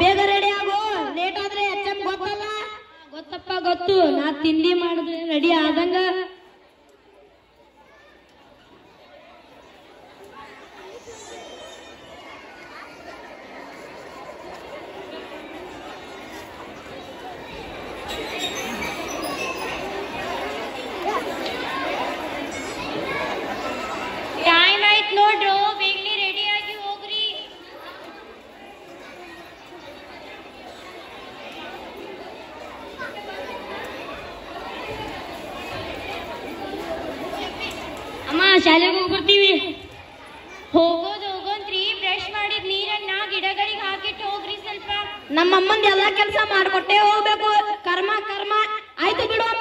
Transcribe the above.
ಬೇಗ ರೆಡಿ ಆಗೋ, ಲೇಟ್ ಆದ್ರೆ ಎಚ್ಚಮ್ ಗೊತ್ತಲ್ಲ. ಗೊತ್ತಪ್ಪ ಗೊತ್ತು, ನಾ ತಿಂಡಿ ಮಾಡಿದ್ರೆ ರೆಡಿ ಆದಂಗ. ಟೈಮ್ ಆಯ್ತು ನೋಡ್ರು, ಬೇಗನೆ ರೆಡಿ ಆಗಿ ಹೋಗ್ರಿ. ಅಮ್ಮ ಶಾಲೆಗೆ ಹೋಗ್ಬರ್ತೀವಿ. ಹೋಗೋಂತ್ರಿ, ಬ್ರಷ್ ಮಾಡಿದ ನೀರನ್ನ ಗಿಡಗಳಿಗೆ ಹಾಕಿಟ್ಟು ಹೋಗ್ರಿ ಸ್ವಲ್ಪ. ನಮ್ಮಮ್ಮಂದ ಎಲ್ಲಾ ಕೆಲಸ ಮಾಡ್ಕೊಟ್ಟೆ ಹೋಗ್ಬೇಕು. ಕರ್ಮ ಕರ್ಮ ಆಯ್ತು ಬಿಡು.